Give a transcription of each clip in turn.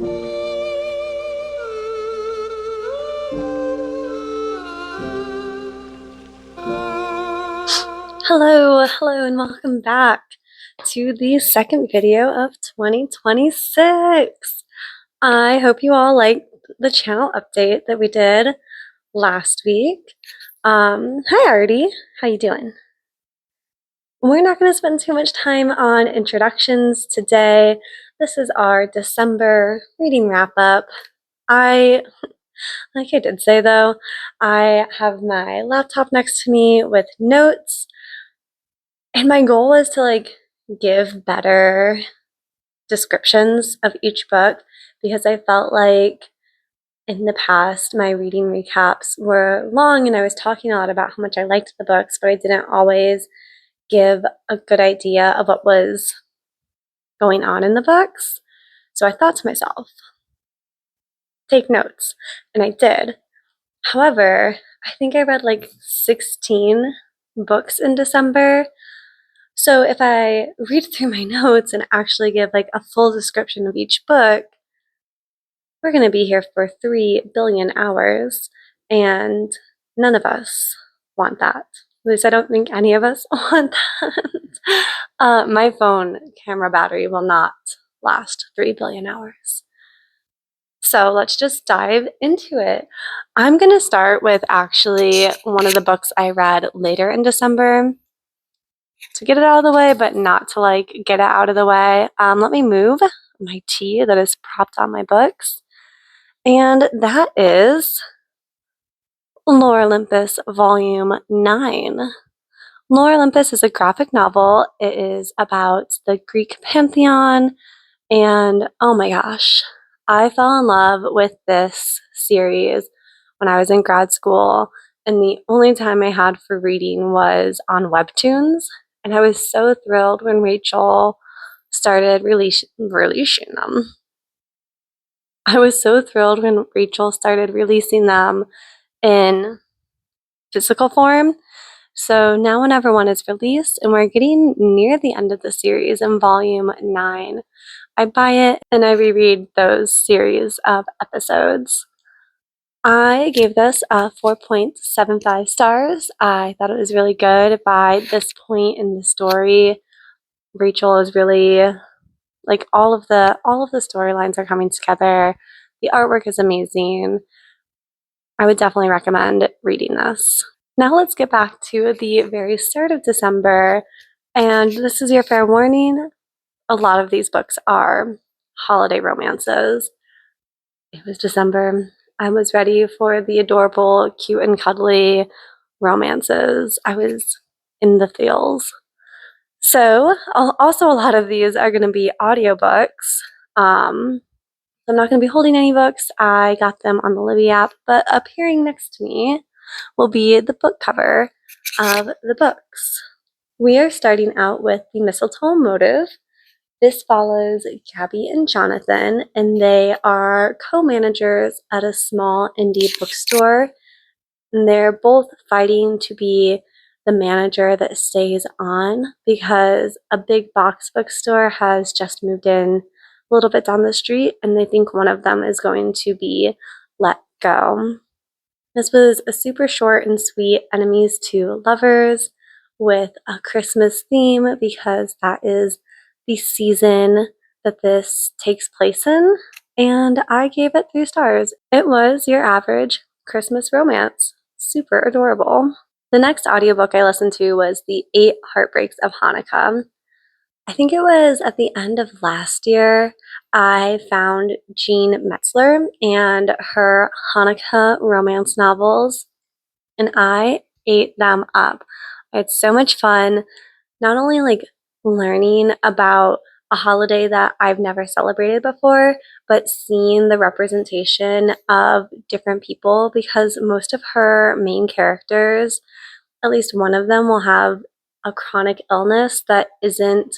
Hello, and welcome back to the second video of 2026. I hope you all liked the channel update that we did last week. Hi Artie, how you doing? We're not going to spend too much time on introductions today. This is our December reading wrap-up. Like I did say though, I have my laptop next to me with notes. And my goal is to give better descriptions of each book because I felt like in the past my reading recaps were long and I was talking a lot about how much I liked the books, but I didn't always give a good idea of what was going on in the books. So I thought to myself, take notes, and I did. However, I think I read like 16 books in December. So if I read through my notes and actually give like a full description of each book, we're going to be here for 3 billion hours, and none of us want that. At least I don't think any of us want that. My phone camera battery will not last 3 billion hours. So let's just dive into it. I'm going to start with actually one of the books I read later in December to get it out of the way, but not to get it out of the way. Let me move my tea that is propped on my books. And that is Lore Olympus Volume 9. Lore Olympus is a graphic novel. It is about the Greek pantheon, and oh my gosh, I fell in love with this series when I was in grad school, and the only time I had for reading was on webtoons, and I was so thrilled when Rachel started releasing them. I was so thrilled when Rachel started releasing them in physical form. So now whenever one is released, and we're getting near the end of the series in volume 9, I buy it and I reread those series of episodes. I gave this 4.75 stars. I thought it was really good. By this point in the story, Rachel is really all of the storylines are coming together. The artwork is amazing. I would definitely recommend reading this. Now let's get back to the very start of December, and this is your fair warning. A lot of these books are holiday romances. It was December. I was ready for the adorable, cute, and cuddly romances. I was in the feels. So, also a lot of these are going to be audiobooks. I'm not going to be holding any books. I got them on the Libby app, but appearing next to me will be the book cover of the books. We are starting out with the Mistletoe Motive. This follows Gabby and Jonathan, and they are co-managers at a small indie bookstore. And they're both fighting to be the manager that stays on because a big box bookstore has just moved in a little bit down the street, and they think one of them is going to be let go. This was a super short and sweet enemies to lovers with a Christmas theme because that is the season that this takes place in, and I gave it 3 stars. It was your average Christmas romance. Super adorable. The next audiobook I listened to was The 8 Heartbreaks of Hanukkah. I think it was at the end of last year, I found Jean Metzler and her Hanukkah romance novels, and I ate them up. I had so much fun, not only learning about a holiday that I've never celebrated before, but seeing the representation of different people, because most of her main characters, at least one of them, will have a chronic illness that isn't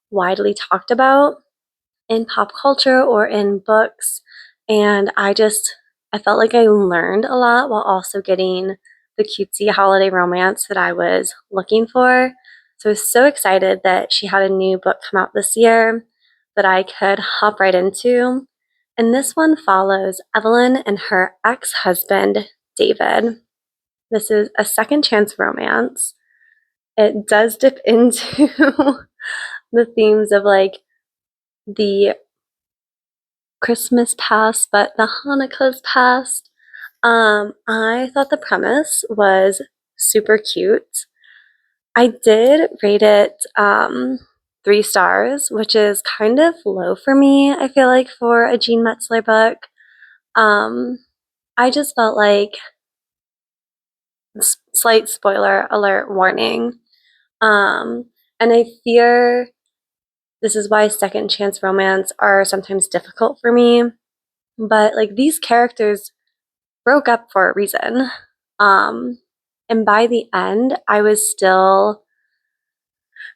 widely talked about in pop culture or in books, and I felt like I learned a lot while also getting the cutesy holiday romance that I was looking for. So I was so excited that she had a new book come out this year that I could hop right into. And this one follows Evelyn and her ex-husband, David. This is a second chance romance. It does dip into the themes of like the Christmas past, but the Hanukkah's past. I thought the premise was super cute. I did rate it 3 stars, which is kind of low for me, I feel like, for a Jean Metzler book. I just felt like, slight spoiler alert warning, and I fear this is why second chance romance are sometimes difficult for me, but like these characters broke up for a reason. And by the end, I was still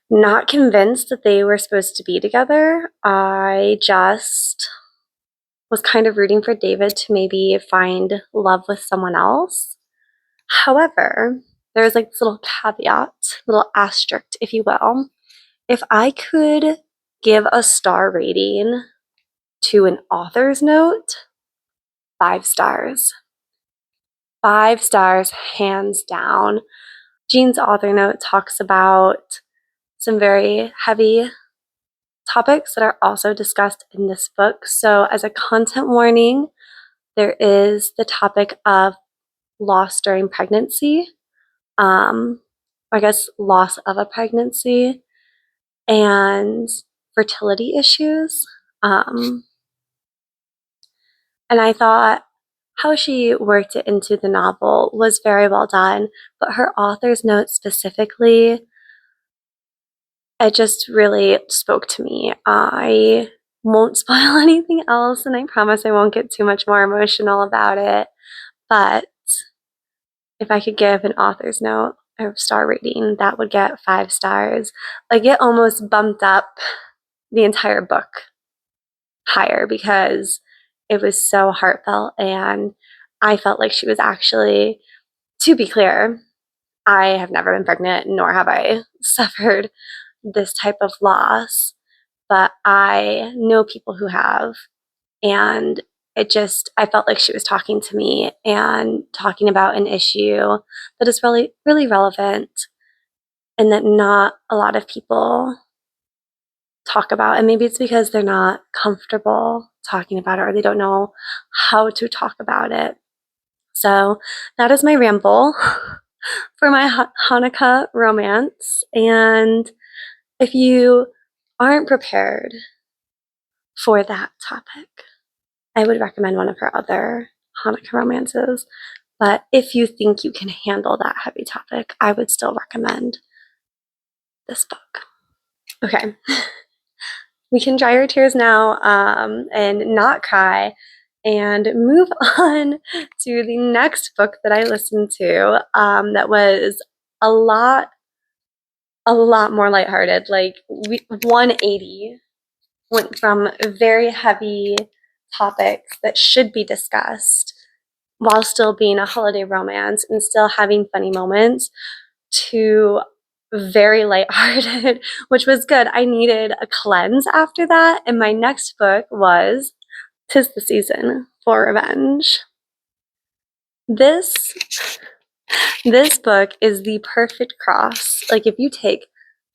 not convinced that they were supposed to be together. I just was kind of rooting for David to maybe find love with someone else. However, there's like this little caveat, little asterisk, if you will. If I could give a star rating to an author's note, 5 stars. 5 stars, hands down. Jean's author note talks about some very heavy topics that are also discussed in this book. So, as a content warning, there is the topic of loss during pregnancy, I guess loss of a pregnancy, and fertility issues. And I thought how she worked it into the novel was very well done, but her author's note specifically, it just really spoke to me. I won't spoil anything else, and I promise I won't get too much more emotional about it, but if I could give an author's note or star rating, that would get 5 stars. Like, it almost bumped up the entire book higher because it was so heartfelt, and I felt like she was actually, to be clear, I have never been pregnant, nor have I suffered this type of loss, but I know people who have, and I felt like she was talking to me and talking about an issue that is really, really relevant and that not a lot of people talk about. And maybe it's because they're not comfortable talking about it or they don't know how to talk about it. So that is my ramble for my Hanukkah romance. And if you aren't prepared for that topic, I would recommend one of her other Hanukkah romances. But if you think you can handle that heavy topic, I would still recommend this book. Okay. We can dry our tears now and not cry and move on to the next book that I listened to that was a lot more lighthearted. Like 180 went from very heavy topics that should be discussed while still being a holiday romance and still having funny moments to very lighthearted, which was good. I needed a cleanse after that, and my next book was 'Tis the Season for Revenge. This book is the perfect cross. Like, if you take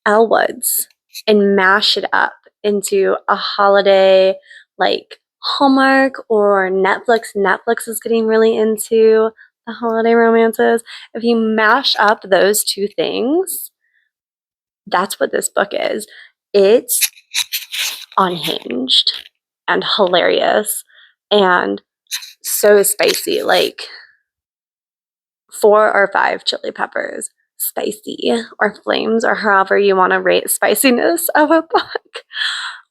Elle Woods and mash it up into a holiday, like Hallmark or Netflix. Netflix is getting really into the holiday romances. If you mash up those two things, that's what this book is. It's unhinged and hilarious and so spicy, like 4 or 5 chili peppers spicy, or flames, or however you want to rate spiciness of a book.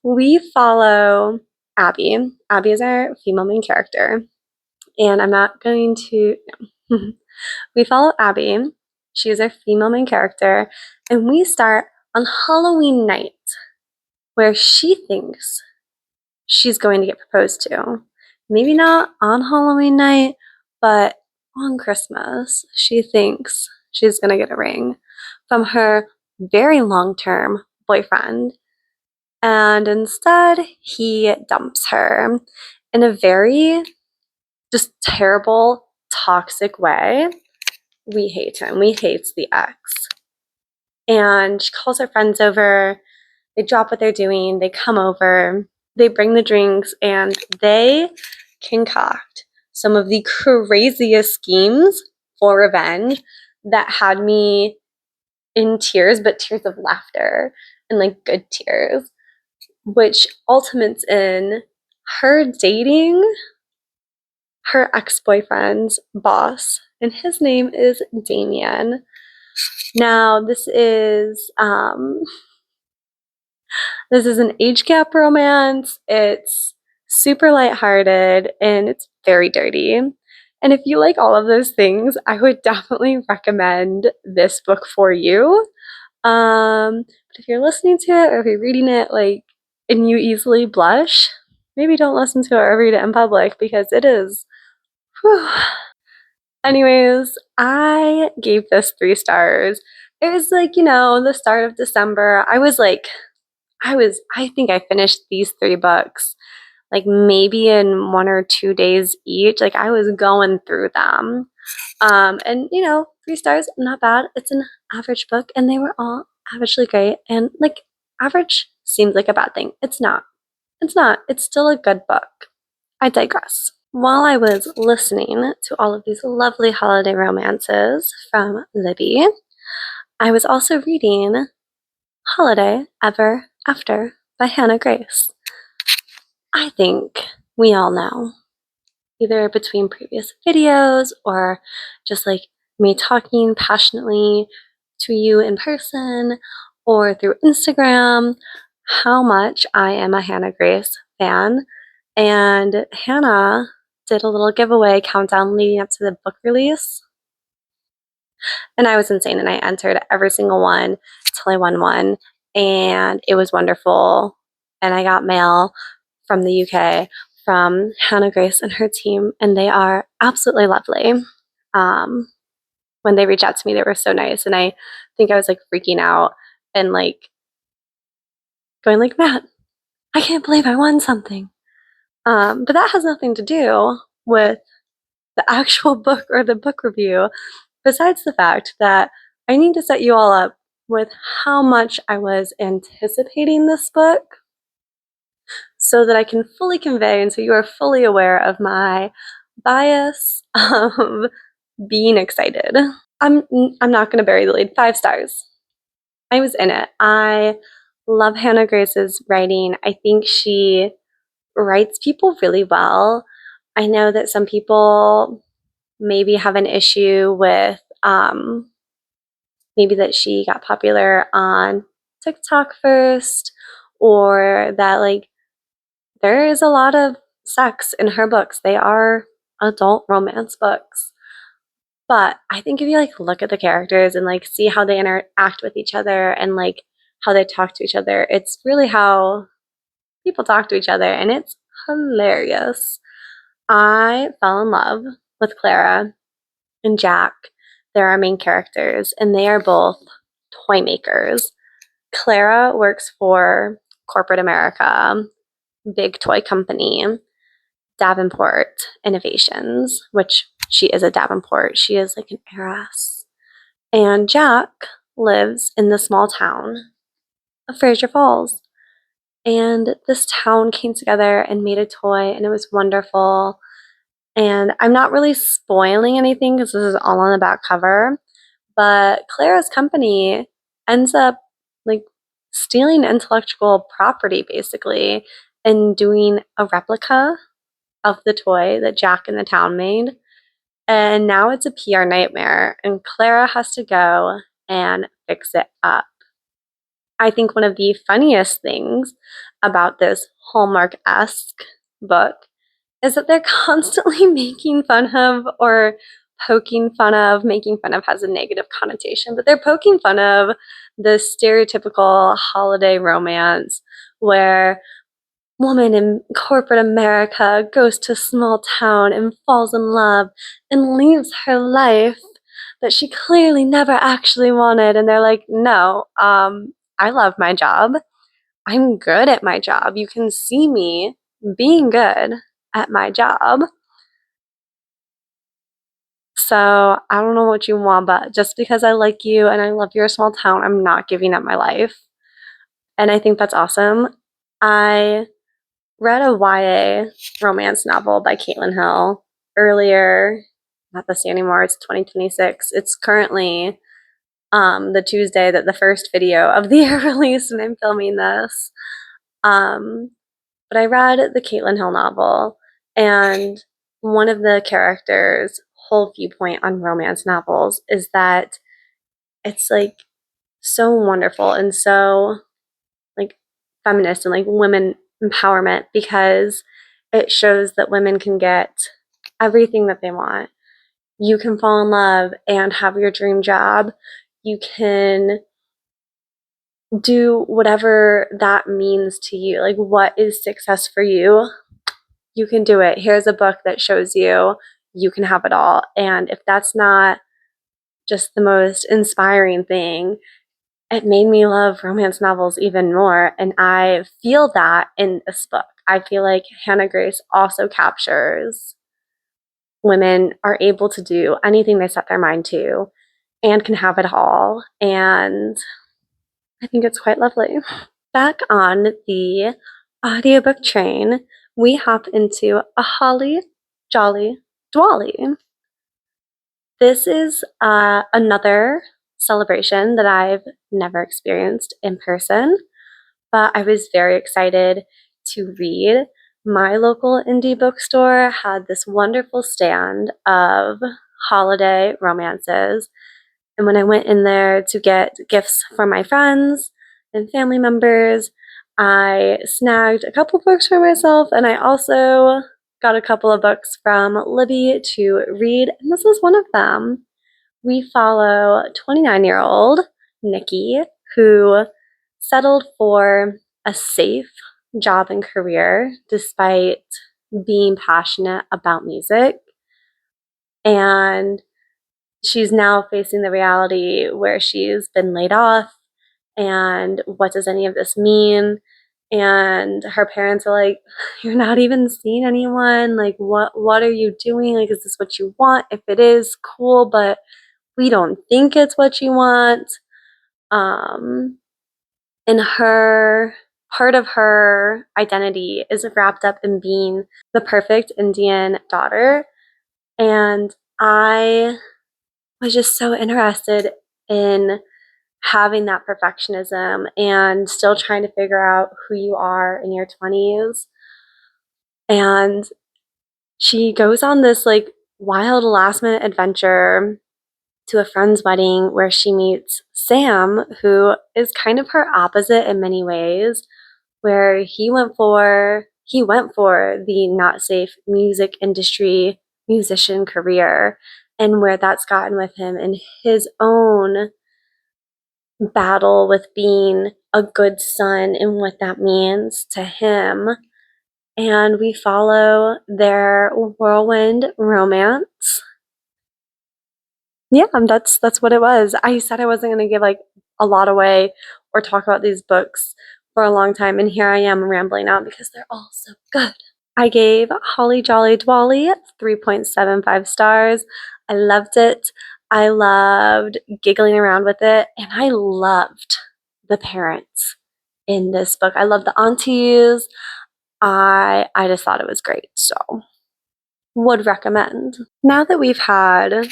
We follow Abby. Abby is our female main character, and I'm not going to no. We follow Abby. She is our female main character, and we start on Halloween night, where she thinks she's going to get proposed to. Maybe not on Halloween night, but on Christmas. She thinks she's going to get a ring from her very long-term boyfriend. And instead, he dumps her. in a very just terrible, toxic way. We hate him. We hate the ex. And she calls her friends over. They drop what they're doing. They come over. They bring the drinks, and they concoct some of the craziest schemes for revenge that had me in tears, but tears of laughter and like good tears, which ultimates in her dating her ex-boyfriend's boss, and his name is Damien. Now, this is an age gap romance. It's super lighthearted and it's very dirty. And if you like all of those things, I would definitely recommend this book for you. But if you're listening to it or if you're reading it, like, and you easily blush, maybe don't listen to it or read it in public because it is. Whew. Anyways, I gave this 3 stars. It was like, the start of December. I think I finished these 3 books like maybe in 1 or 2 days each. Like I was going through them. And 3 stars, not bad. It's an average book and they were all averagely great. And like average seems like a bad thing. It's not. It's not. It's still a good book. I digress. While I was listening to all of these lovely holiday romances from Libby, I was also reading Holiday Ever After by Hannah Grace. I think we all know, either between previous videos or just like me talking passionately to you in person or through Instagram, how much I am a Hannah Grace fan. And Hannah did a little giveaway countdown leading up to the book release. And I was insane, and I entered every single one until I won one. And it was wonderful. And I got mail from the UK from Hannah Grace and her team, and they are absolutely lovely. When they reached out to me, they were so nice. And I think I was like freaking out and like going like, Matt, I can't believe I won something. But that has nothing to do with the actual book or the book review, besides the fact that I need to set you all up with how much I was anticipating this book so that I can fully convey and so you are fully aware of my bias of being excited. I'm not going to bury the lead. 5 stars. I was in it. I love Hannah Grace's writing. I think she writes people really well. I know that some people maybe have an issue with maybe that she got popular on TikTok first, or that like there is a lot of sex in her books. They are adult romance books. But I think if you like look at the characters and like see how they interact with each other and like how they talk to each other, it's really how people talk to each other, and it's hilarious. I fell in love with Clara and Jack. They're our main characters, and they are both toy makers. Clara works for corporate America, big toy company, Davenport Innovations, which she is a Davenport. She is like an heiress. And Jack lives in the small town of Fraser Falls. And this town came together and made a toy, and it was wonderful. And I'm not really spoiling anything because this is all on the back cover, but Clara's company ends up like stealing intellectual property basically and doing a replica of the toy that Jack and the town made. And now it's a PR nightmare, and Clara has to go and fix it up. I think one of the funniest things about this Hallmark-esque book is that they're constantly making fun of or poking fun of. Making fun of has a negative connotation, but they're poking fun of the stereotypical holiday romance where woman in corporate America goes to a small town and falls in love and leaves her life that she clearly never actually wanted. And they're like, no, I love my job. I'm good at my job. You can see me being good at my job. So I don't know what you want, but just because I like you and I love your small town, I'm not giving up my life. And I think that's awesome. I read a YA romance novel by Caitlin Hill earlier, not this year anymore, it's 2026. It's currently the Tuesday that the first video of the year released, and I'm filming this. But I read the Caitlin Hill novel, and one of the characters' whole viewpoint on romance novels is that it's like so wonderful and so like feminist and like women empowerment, because it shows that women can get everything that they want. You can fall in love and have your dream job. You can do whatever that means to you. Like, what is success for you? You can do it. Here's a book that shows you you can have it all. And if that's not just the most inspiring thing, it made me love romance novels even more. And I feel that in this book. I feel like Hannah Grace also captures women are able to do anything they set their mind to and can have it all. And I think it's quite lovely. Back on the audiobook train, we hop into A Holly Jolly Diwali. This is another celebration that I've never experienced in person, but I was very excited to read. My local indie bookstore had this wonderful stand of holiday romances. And when I went in there to get gifts for my friends and family members, I snagged a couple books for myself, and I also got a couple of books from Libby to read, and this is one of them. We follow 29-year-old Nikki, who settled for a safe job and career despite being passionate about music. And she's now facing the reality where she's been laid off, and what does any of this mean? And her parents are like, you're not even seeing anyone, like what are you doing? Like, is this what you want? If it is, cool, but we don't think it's what you want. And her part of her identity is wrapped up in being the perfect Indian daughter. And I was just so interested in having that perfectionism and still trying to figure out who you are in your 20s. And she goes on this like wild last minute adventure to a friend's wedding where she meets Sam, who is kind of her opposite in many ways, where he went for the not safe music industry musician career, and where that's gotten with him in his own battle with being a good son and what that means to him. And we follow their whirlwind romance. Yeah, that's what it was. I said I wasn't going to give like a lot away or talk about these books for a long time, and here I am rambling out because they're all so good. I gave Holly Jolly Diwali 3.75 stars. I loved it. I loved giggling around with it, and I loved the parents in this book. I loved the aunties. I just thought it was great, so would recommend. Now that we've had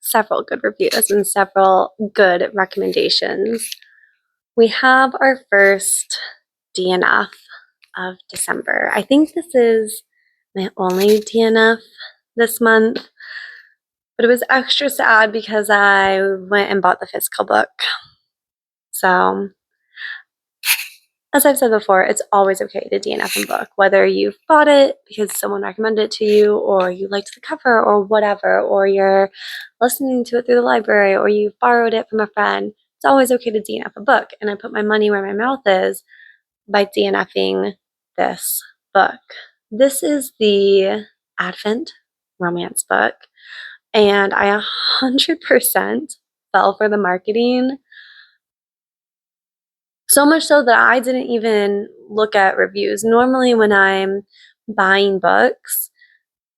several good reviews and several good recommendations, we have our first DNF of December. I think this is my only DNF this month, but it was extra sad because I went and bought the physical book. So, as I've said before, it's always okay to DNF a book, whether you've bought it because someone recommended it to you, or you liked the cover, or whatever, or you're listening to it through the library, or you borrowed it from a friend. It's always okay to DNF a book, and I put my money where my mouth is by DNFing this book. This is the Advent romance book, and I 100% fell for the marketing. So much so that I didn't even look at reviews. Normally when I'm buying books,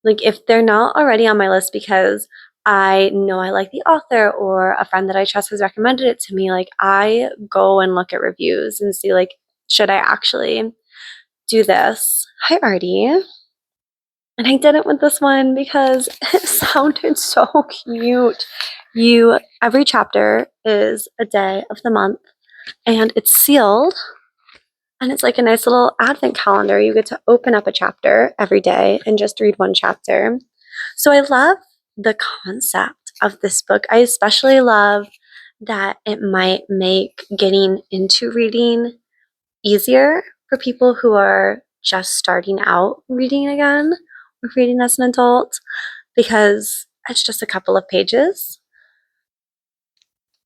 like if they're not already on my list because I know I like the author or a friend that I trust has recommended it to me, like I go and look at reviews and see like, should I actually do this? Hi, Artie. And I didn't with this one because it sounded so cute. Every chapter is a day of the month and it's sealed. And it's like a nice little advent calendar. You get to open up a chapter every day and just read one chapter. So I love the concept of this book. I especially love that it might make getting into reading easier for people who are just starting out reading again or reading as an adult, because it's just a couple of pages.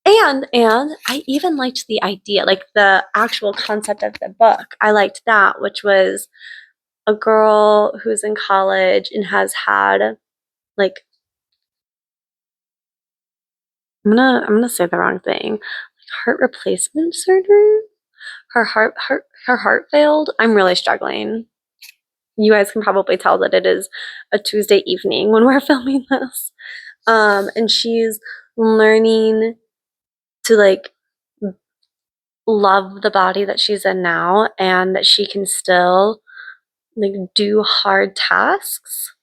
And I even liked the idea, like the actual concept of the book. I liked that, which was a girl who's in college and has had like, I'm gonna say the wrong thing. Like heart replacement surgery? Her heart failed. I'm really struggling. You guys can probably tell that it is a Tuesday evening when we're filming this. And she's learning to like love the body that she's in now and that she can still like do hard tasks.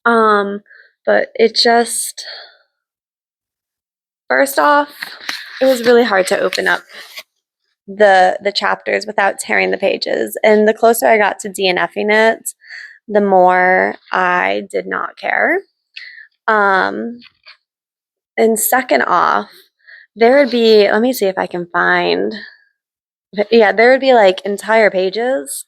But it just, first off, it was really hard to open up the chapters without tearing the pages. And the closer I got to DNFing it, the more I did not care. And second off, there would be, let me see if I can find, yeah, there would be like entire pages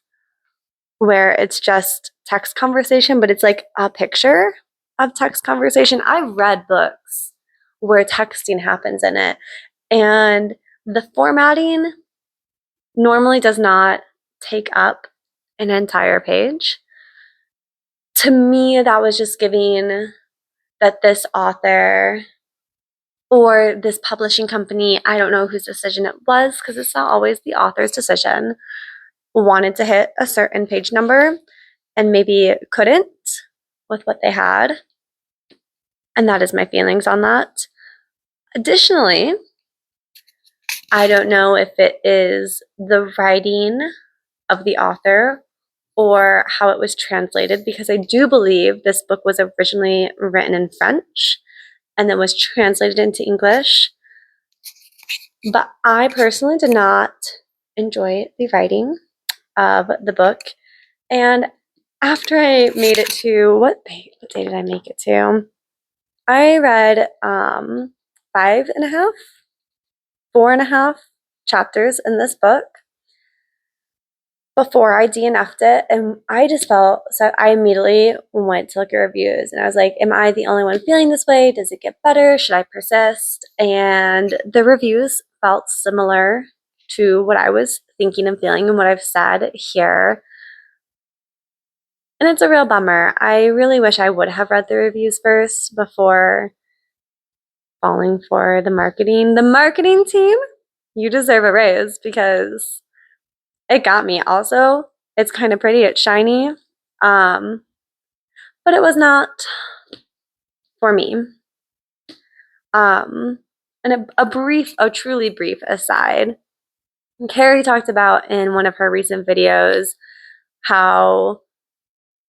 where it's just text conversation, but it's like a picture of text conversation. I've read books where texting happens in it, and the formatting normally does not take up an entire page. To me, that was just giving that this author or this publishing company, I don't know whose decision it was because it's not always the author's decision, wanted to hit a certain page number and maybe couldn't with what they had. And that is my feelings on that. Additionally, I don't know if it is the writing of the author or how it was translated, because I do believe this book was originally written in French and then was translated into English. But I personally did not enjoy the writing of the book. And after I made it to, what day did I make it to? I read 4.5 chapters in this book before I DNF'd it, and I just felt, so I immediately went to look at reviews and I was like, am I the only one feeling this way? Does it get better? Should I persist? And the reviews felt similar to what I was thinking and feeling and what I've said here. And it's a real bummer. I really wish I would have read the reviews first before falling for the marketing. The marketing team, you deserve a raise because it got me. Also, it's kind of pretty, it's shiny, but it was not for me. And a truly brief aside, Carrie talked about in one of her recent videos how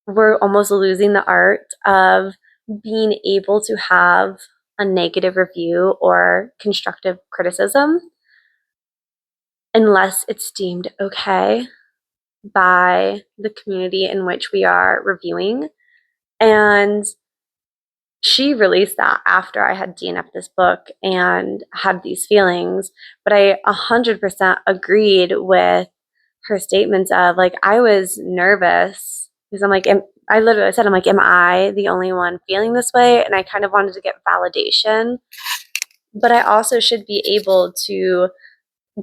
we're almost losing the art of being able to have a negative review or constructive criticism unless it's deemed okay by the community in which we are reviewing. And she released that after I had DNF'd this book and had these feelings, but I 100% agreed with her statements of like, I was nervous because I'm like, I literally said, I'm like, am I the only one feeling this way? And I kind of wanted to get validation, but I also should be able to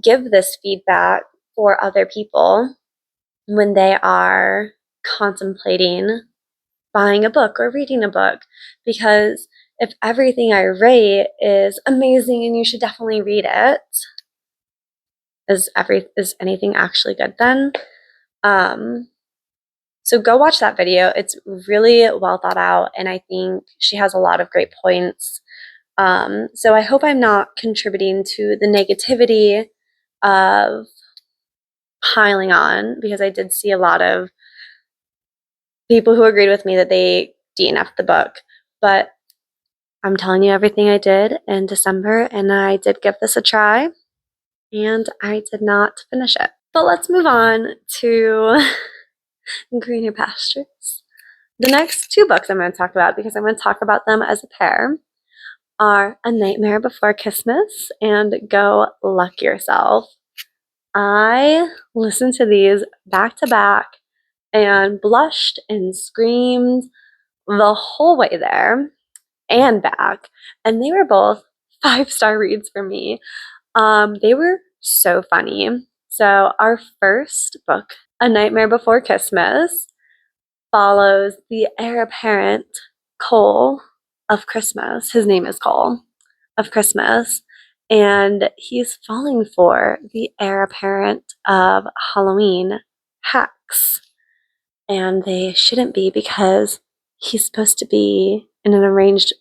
give this feedback for other people when they are contemplating buying a book or reading a book. Because if everything I rate is amazing and you should definitely read it, is anything actually good then? So go watch that video. It's really well thought out, and I think she has a lot of great points. So I hope I'm not contributing to the negativity of piling on, because I did see a lot of people who agreed with me that they DNF'd the book. But I'm telling you everything I did in December, and I did give this a try, and I did not finish it. But let's move on to greener pastures. The next two books I'm going to talk about, because I'm going to talk about them as a pair, are A Nightmare Before Kissmas and Go Luck Yourself. I listened to these back to back and blushed and screamed the whole way there and back, and they were both 5-star reads for me. They were so funny. So our first book, A Nightmare Before Kissmas, follows the heir apparent Cole of Christmas. His name is Cole of Christmas, and he's falling for the heir apparent of Halloween, Hacks. And they shouldn't be, because he's supposed to be in an arranged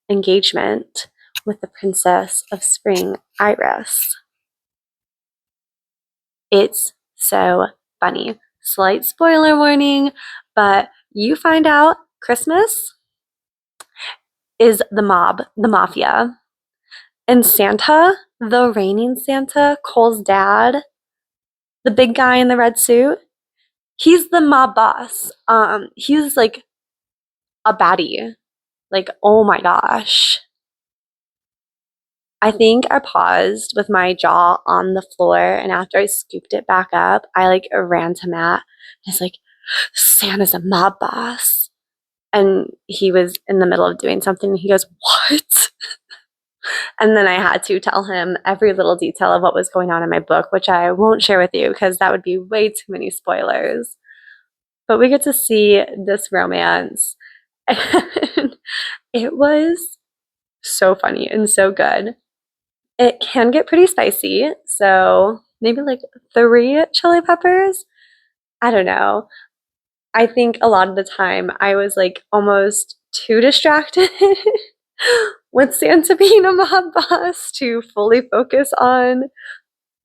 engagement with the Princess of Spring, Iris. It's so funny. Slight spoiler warning, but you find out Christmas is the mob, the mafia. And Santa, the reigning Santa, Cole's dad, the big guy in the red suit, he's the mob boss. He's like a baddie. Like, oh my gosh. I think I paused with my jaw on the floor, and after I scooped it back up, I like ran to Matt. He's like, Santa's a mob boss. And he was in the middle of doing something, and he goes, what? And then I had to tell him every little detail of what was going on in my book, which I won't share with you because that would be way too many spoilers. But we get to see this romance, and it was so funny and so good. It can get pretty spicy, so maybe like 3 chili peppers. I don't know. I think a lot of the time I was like almost too distracted with Santa being a mob boss to fully focus on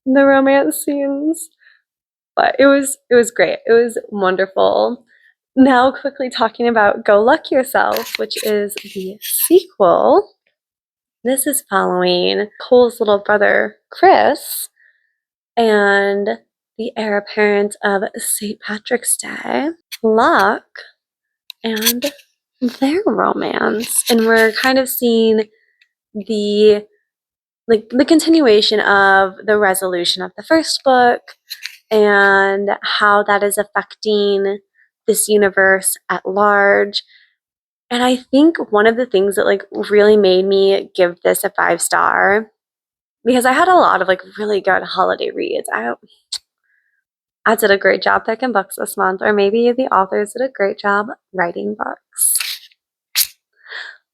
the romance scenes. But it was great. It was wonderful. Now quickly talking about Go Luck Yourself, which is the sequel. This is following Cole's little brother, Chris, and the heir apparent of St. Patrick's Day, Luck, and their romance. And we're kind of seeing the continuation of the resolution of the first book and how that is affecting this universe at large. And I think one of the things that like really made me give this a 5-star, because I had a lot of like really good holiday reads. I did a great job picking books this month, or maybe the authors did a great job writing books.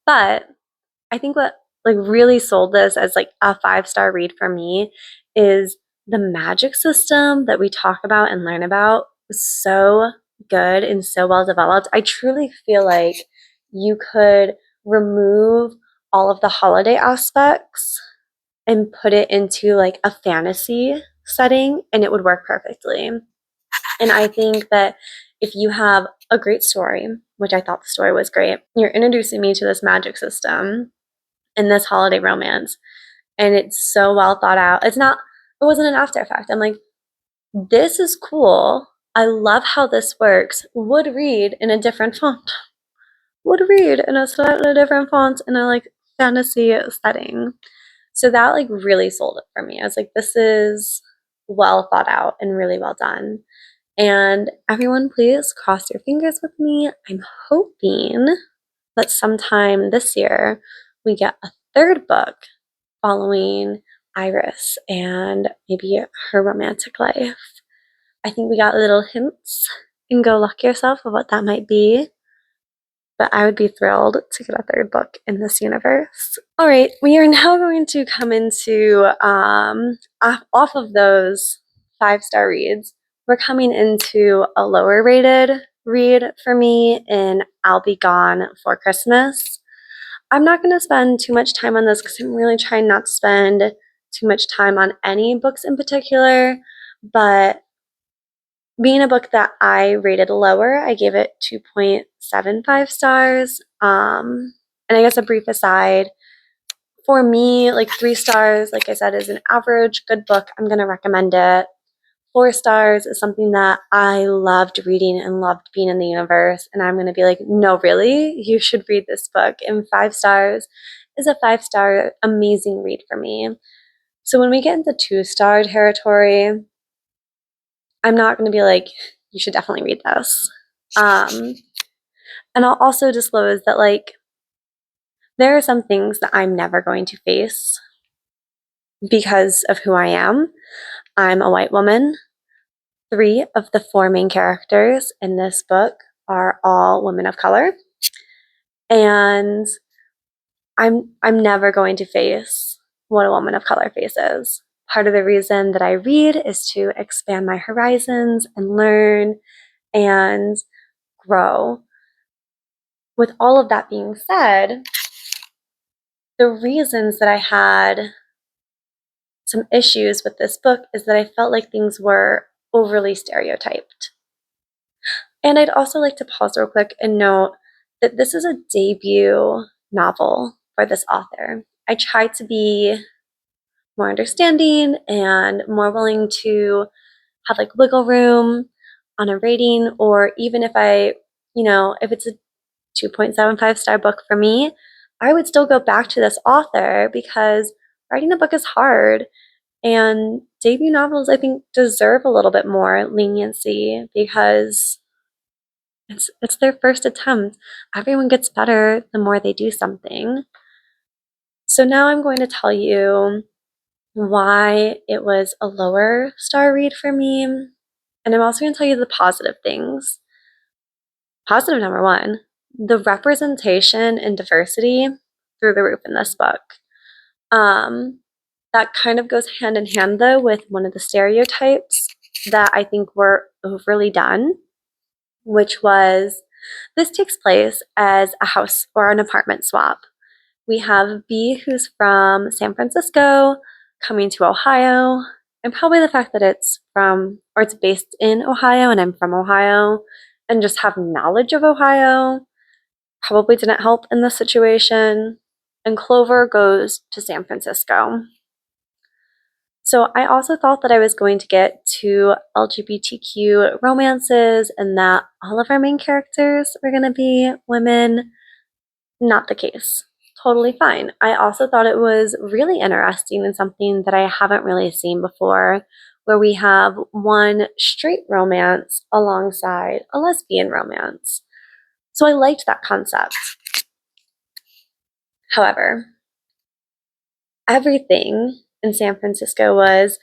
But I think what like really sold this as like a 5-star read for me is the magic system that we talk about and learn about was so good and so well developed. I truly feel like you could remove all of the holiday aspects and put it into like a fantasy setting, and it would work perfectly. And I think that if you have a great story, which I thought the story was great, you're introducing me to this magic system and this holiday romance, and it's so well thought out. It wasn't an after effect. I'm like, this is cool. I love how this works. Would read in a different font. Would read in a slightly different font in a like fantasy setting. So that like really sold it for me. I was like, this is well thought out and really well done. And everyone, please cross your fingers with me. I'm hoping that sometime this year we get a 3rd book following Iris and maybe her romantic life. I think we got little hints in Go Luck Yourself of what that might be. But I would be thrilled to get a 3rd book in this universe. All right, we are now going to come into, off of those 5-star reads, we're coming into a lower rated read for me in I'll Be Gone for Christmas. I'm not going to spend too much time on this because I'm really trying not to spend too much time on any books in particular, but being a book that I rated lower, I gave it 2.75 stars. And I guess a brief aside, for me, like 3 stars, like I said, is an average good book. I'm going to recommend it. 4 stars is something that I loved reading and loved being in the universe. And I'm going to be like, no, really? You should read this book. And 5 stars is a 5-star amazing read for me. So when we get into 2-star territory, I'm not going to be like, you should definitely read this. And I'll also disclose that, like, there are some things that I'm never going to face because of who I am. I'm a white woman. 3 of the 4 main characters in this book are all women of color. And I'm never going to face what a woman of color faces. Part of the reason that I read is to expand my horizons and learn and grow. With all of that being said, the reasons that I had some issues with this book is that I felt like things were overly stereotyped. And I'd also like to pause real quick and note that this is a debut novel for this author. I tried to be more understanding and more willing to have like wiggle room on a rating, or even if if it's a 2.75-star book for me, I would still go back to this author because writing a book is hard. And debut novels, I think, deserve a little bit more leniency because it's their first attempt. Everyone gets better the more they do something. So now I'm going to tell you why it was a lower star read for me. And I'm also going to tell you the positive things. Positive number 1, the representation and diversity through the roof in this book. That kind of goes hand in hand, though, with one of the stereotypes that I think were overly done, which was this takes place as a house or an apartment swap. We have B, who's from San Francisco, coming to Ohio, and probably the fact that it's based in Ohio and I'm from Ohio and just have knowledge of Ohio probably didn't help in this situation. And Clover goes to San Francisco. So I also thought that I was going to get 2 LGBTQ romances and that all of our main characters were going to be women. Not the case. Totally fine. I also thought it was really interesting and something that I haven't really seen before, where we have one straight romance alongside a lesbian romance. So I liked that concept. However, everything in San Francisco was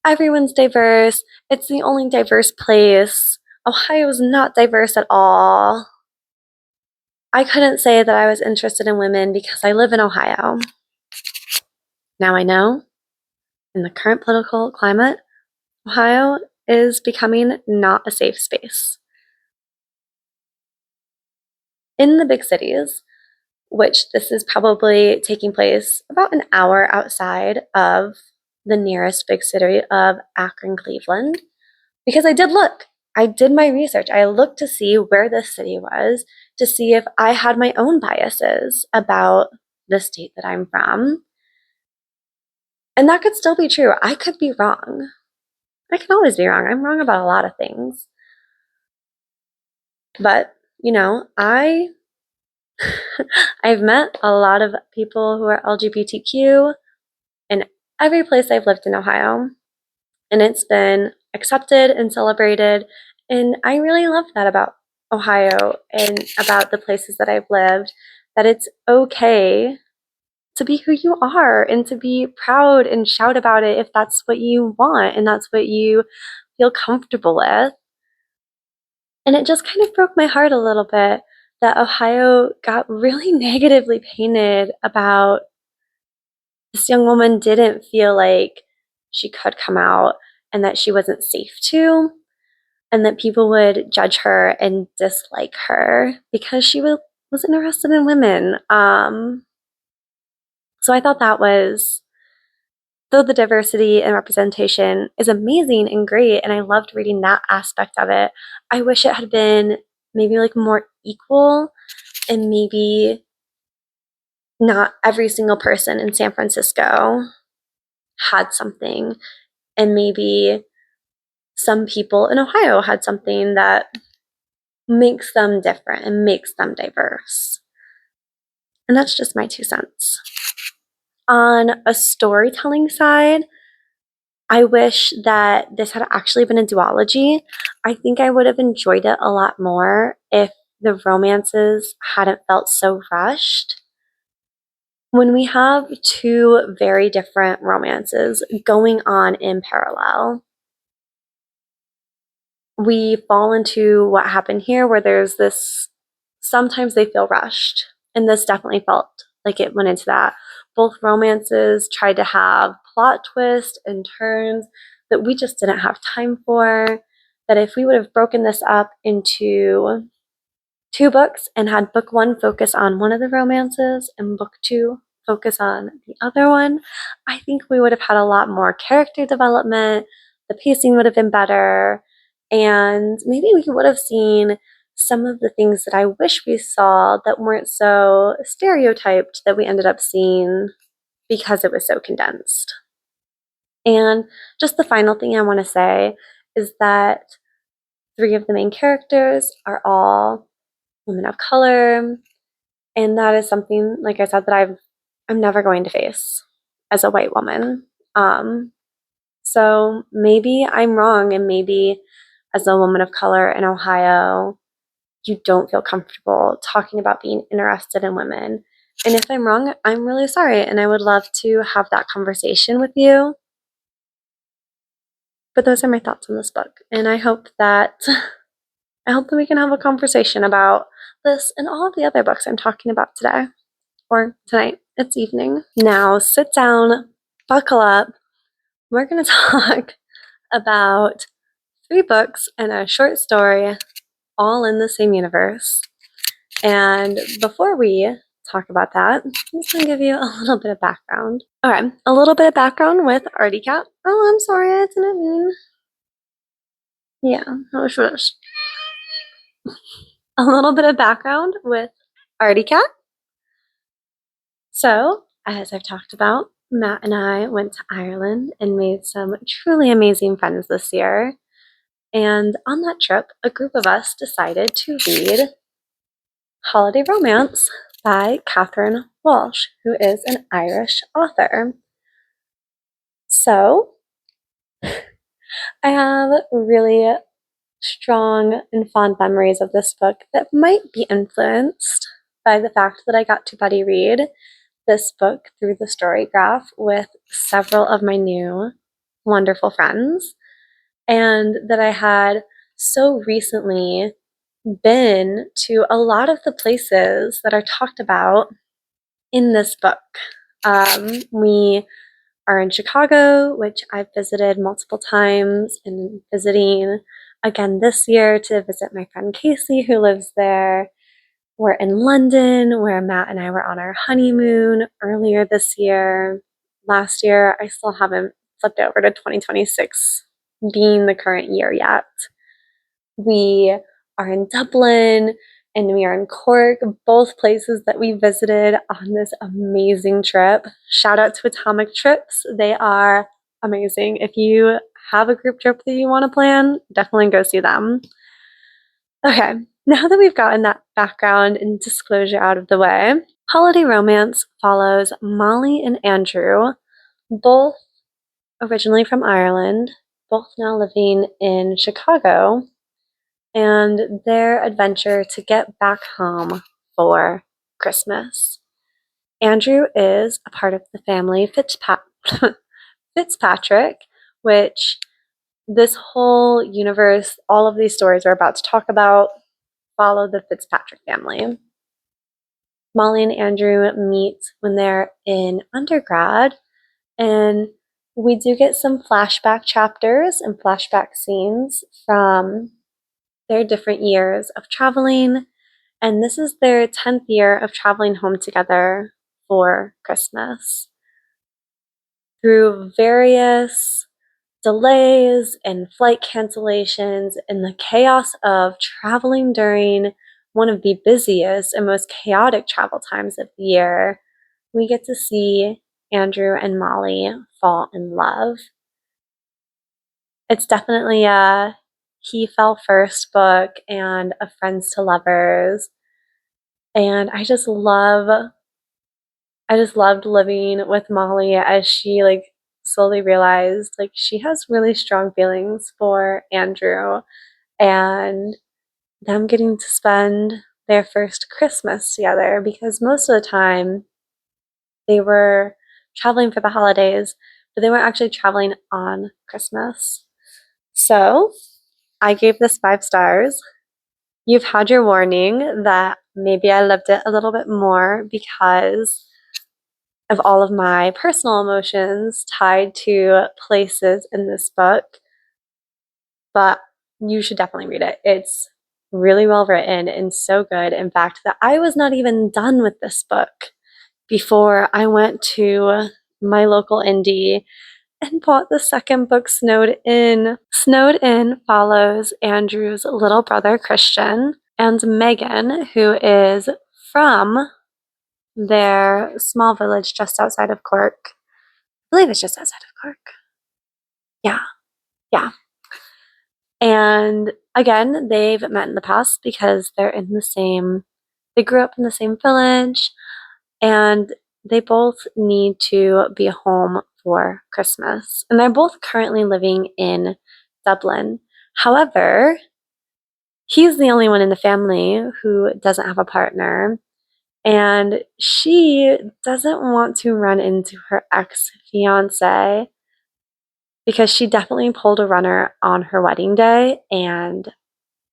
everyone's diverse. It's the only diverse place. Ohio is not diverse at all. I couldn't say that I was interested in women because I live in Ohio. Now I know, in the current political climate, Ohio is becoming not a safe space. In the big cities, which this is probably taking place about an hour outside of the nearest big city of Akron, Cleveland, because I did my research. I looked to see where this city was, to see if I had my own biases about the state that I'm from. And that could still be true. I could be wrong. I can always be wrong. I'm wrong about a lot of things. But, I've met a lot of people who are LGBTQ in every place I've lived in Ohio. And it's been accepted and celebrated. And I really love that about Ohio and about the places that I've lived, that it's okay to be who you are and to be proud and shout about it if that's what you want and that's what you feel comfortable with. And it just kind of broke my heart a little bit that Ohio got really negatively painted about this young woman didn't feel like she could come out and that she wasn't safe to. and that people would judge her and dislike her because she was interested in women. So I thought that was, though the diversity and representation is amazing and great, and I loved reading that aspect of it, I wish it had been maybe like more equal, and maybe not every single person in San Francisco had something, and maybe some people in Ohio had something that makes them different and makes them diverse. And that's just my 2 cents. On a storytelling side, I wish that this had actually been a duology. I think I would have enjoyed it a lot more if the romances hadn't felt so rushed. When we have 2 very different romances going on in parallel, we fall into what happened here, where there's this, sometimes they feel rushed, and this definitely felt like it went into that. Both romances tried to have plot twists and turns that we just didn't have time for, that if we would have broken this up into 2 books and had book 1 focus on one of the romances and book 2 focus on the other one, I think we would have had a lot more character development, the pacing would have been better, and maybe we would have seen some of the things that I wish we saw that weren't so stereotyped that we ended up seeing because it was so condensed. And just the final thing I want to say is that 3 of the main characters are all women of color, and that is something, like I said, that I'm never going to face as a white woman. So maybe I'm wrong, and maybe as a woman of color in Ohio, you don't feel comfortable talking about being interested in women. And if I'm wrong, I'm really sorry, and I would love to have that conversation with you. But those are my thoughts on this book, and I hope that we can have a conversation about this and all of the other books I'm talking about today, or tonight. It's evening. Now sit down, buckle up. We're going to talk about 3 books and a short story all in the same universe. And before we talk about that, I'm just going to give you a little bit of background. Okay, a little bit of background with Artie Cat. Oh, I'm sorry, I didn't mean. Yeah, I was rushed. A little bit of background with Artie Cat. So, as I've talked about, Matt and I went to Ireland and made some truly amazing friends this year. And on that trip, a group of us decided to read Holiday Romance by Catherine Walsh, who is an Irish author. So, I have really strong and fond memories of this book that might be influenced by the fact that I got to buddy read this book through the StoryGraph with several of my new wonderful friends, and that I had so recently been to a lot of the places that are talked about in this book. We are in Chicago, which I've visited multiple times, and visiting again this year to visit my friend Casey, who lives there. We're in London, where Matt and I were on our honeymoon earlier this year. Last year, I still haven't flipped over to 2026 being the current year yet. We are in Dublin and we are in Cork, both places that we visited on this amazing trip. Shout out to Atomic Trips. They are amazing. If you have a group trip that you want to plan, definitely go see them. Okay, now that we've gotten that background and disclosure out of the way, Holiday Romance follows Molly and Andrew, both originally from Ireland, both now living in Chicago, and their adventure to get back home for Christmas. Andrew is a part of the family Fitzpatrick, which this whole universe, all of these stories we're about to talk about, follow the Fitzpatrick family. Molly and Andrew meet when they're in undergrad, and we do get some flashback chapters and flashback scenes from their different years of traveling, and this is their 10th year of traveling home together for Christmas. Through various delays and flight cancellations and the chaos of traveling during one of the busiest and most chaotic travel times of the year, we get to see Andrew and Molly fall in love. It's definitely a he fell first book and a friends to lovers. And I just loved living with Molly as she slowly realized she has really strong feelings for Andrew, and them getting to spend their first Christmas together, because most of the time they were traveling for the holidays, but they weren't actually traveling on Christmas. So I gave this 5 stars. You've had your warning that maybe I loved it a little bit more because of all of my personal emotions tied to places in this book, but you should definitely read it. It's really well written and so good. In fact, that I was not even done with this book before I went to my local indie and bought the second book, Snowed In. Snowed In follows Andrew's little brother Christian and Megan, who is from their small village just outside of Cork. I believe it's just outside of Cork. Yeah, yeah. And again, they've met in the past because they grew up in the same village, and they both need to be home for Christmas. And they're both currently living in Dublin. However, he's the only one in the family who doesn't have a partner, and she doesn't want to run into her ex-fiance because she definitely pulled a runner on her wedding day and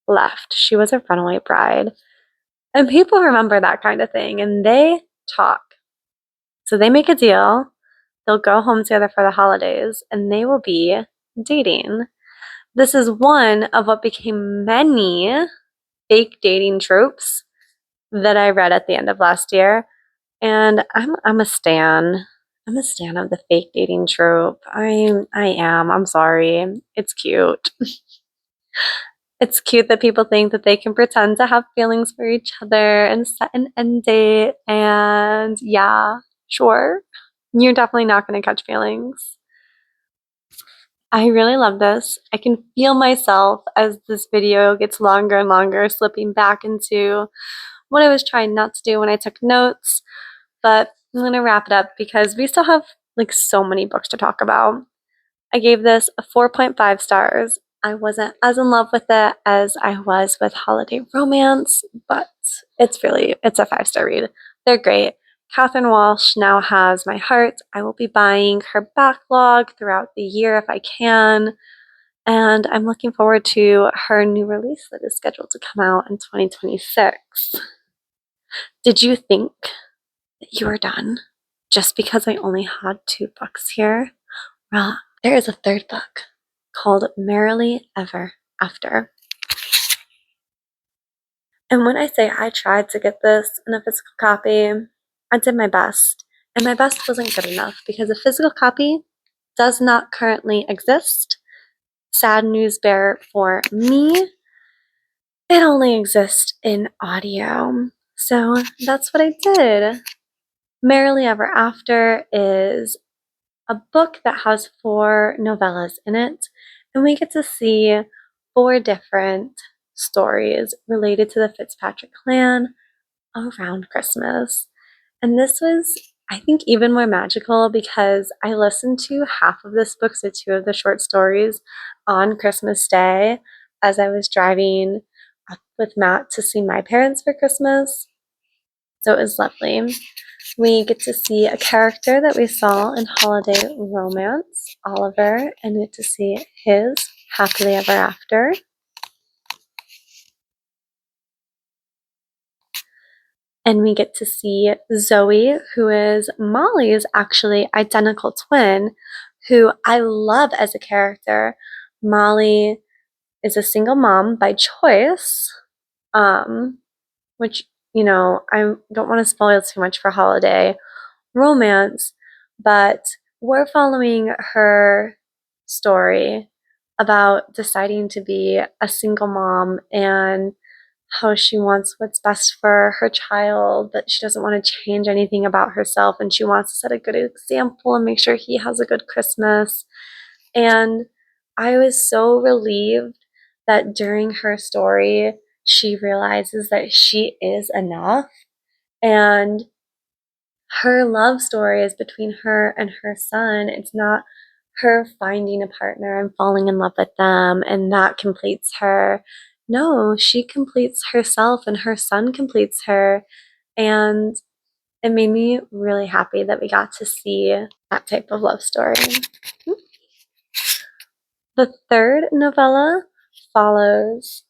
left. She was a runaway bride. And people remember that kind of thing, and they talk. So they make a deal. They'll go home together for the holidays, and they will be dating. This is one of what became many fake dating tropes that I read at the end of last year. And I'm a stan. I'm a stan of the fake dating trope. I am. I'm sorry. It's cute. It's cute that people think that they can pretend to have feelings for each other and set an end date. And yeah, sure. You're definitely not going to catch feelings. I really love this. I can feel myself as this video gets longer and longer, slipping back into what I was trying not to do when I took notes. But I'm going to wrap it up because we still have so many books to talk about. I gave this a 4.5 stars. I wasn't as in love with it as I was with Holiday Romance, but it's a 5-star read. They're great. Catherine Walsh now has my heart. I will be buying her backlog throughout the year if I can, and I'm looking forward to her new release that is scheduled to come out in 2026. Did you think that you were done just because I only had 2 books here? Well, there is a 3rd book called Merrily Ever After. And when I say I tried to get this in a physical copy, I did my best. And my best wasn't good enough because a physical copy does not currently exist. Sad news bearer for me. It only exists in audio. So that's what I did. Merrily Ever After is a book that has 4 novellas in it, and we get to see 4 different stories related to the Fitzpatrick clan around Christmas. And this was, I think, even more magical because I listened to half of this book, so 2 of the short stories, on Christmas Day as I was driving up with Matt to see my parents for Christmas. So it was lovely. We get to see a character that we saw in Holiday Romance, Oliver, and get to see his happily ever after. And we get to see Zoe, who is Molly's actually identical twin, who I love as a character. Molly is a single mom by choice, which, I don't want to spoil too much for holiday romance, but we're following her story about deciding to be a single mom and how she wants what's best for her child, but she doesn't want to change anything about herself, and she wants to set a good example and make sure he has a good Christmas. And I was so relieved that during her story, she realizes that she is enough, and her love story is between her and her son. It's not her finding a partner and falling in love with them, and that completes her. No, she completes herself, and her son completes her. And it made me really happy that we got to see that type of love story. The third novella follows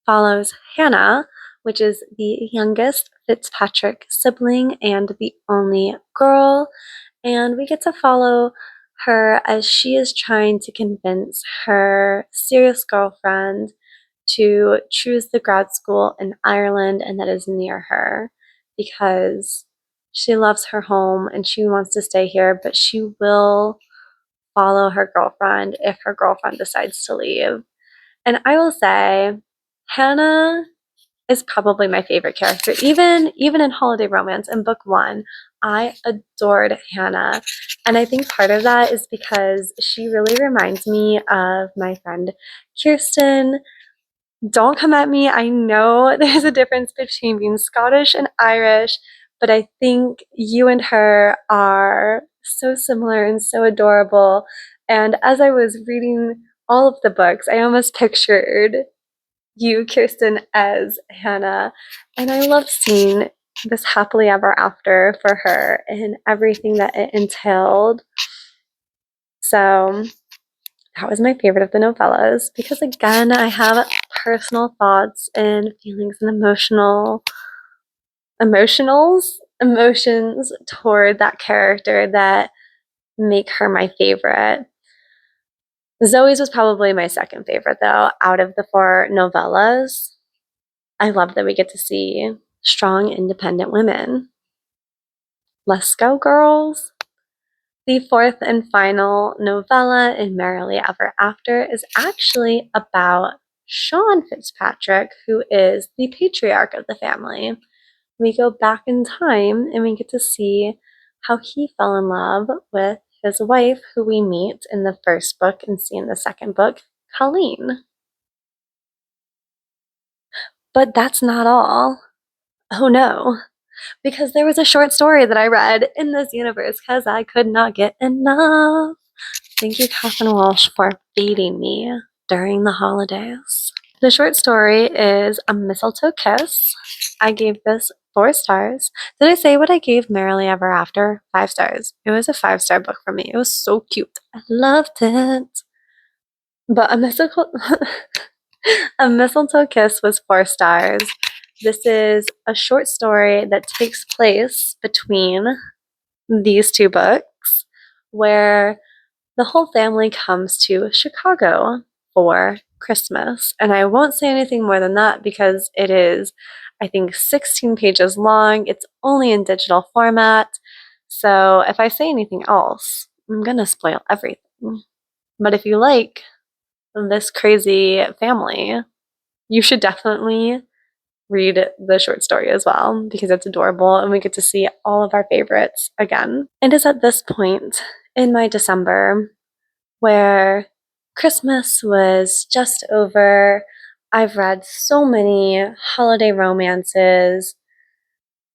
Hannah, which is the youngest Fitzpatrick sibling and the only girl. And we get to follow her as she is trying to convince her serious girlfriend to choose the grad school in Ireland and that is near her, because she loves her home and she wants to stay here, but she will follow her girlfriend if her girlfriend decides to leave. And I will say, Hannah is probably my favorite character. Even in holiday romance in book one, I adored Hannah. And I think part of that is because she really reminds me of my friend Kirsten. Don't come at me. I know there's a difference between being Scottish and Irish, but I think you and her are so similar and so adorable. And as I was reading all of the books, I almost pictured you, Kirsten, as Hannah. And I love seeing this happily ever after for her and everything that it entailed. So that was my favorite of the novellas because, again, I have personal thoughts and feelings and emotions toward that character that make her my favorite. Zoe's was probably my second favorite, though, out of the four novellas. I love that we get to see strong, independent women. Let's go, girls! The fourth and final novella in Merrily Ever After is actually about Sean Fitzpatrick, who is the patriarch of the family. We go back in time and we get to see how he fell in love with his wife, who we meet in the first book and see in the second book, Colleen. But that's not all. Oh no, because there was a short story that I read in this universe because I could not get enough. Thank you, Catherine Walsh, for feeding me during the holidays. The short story is A Mistletoe Kiss. I gave this 4 stars. Did I say what I gave Merrily Ever After? 5 stars. It was a 5-star book for me. It was so cute. I loved it. But A Mistletoe Kiss was 4 stars. This is a short story that takes place between these 2 books where the whole family comes to Chicago for Christmas. And I won't say anything more than that because it is, I think, 16 pages long. It's only in digital format. So if I say anything else, I'm going to spoil everything. But if you like this crazy family, you should definitely read the short story as well because it's adorable and we get to see all of our favorites again. It is at this point in my December where Christmas was just over. I've read so many holiday romances,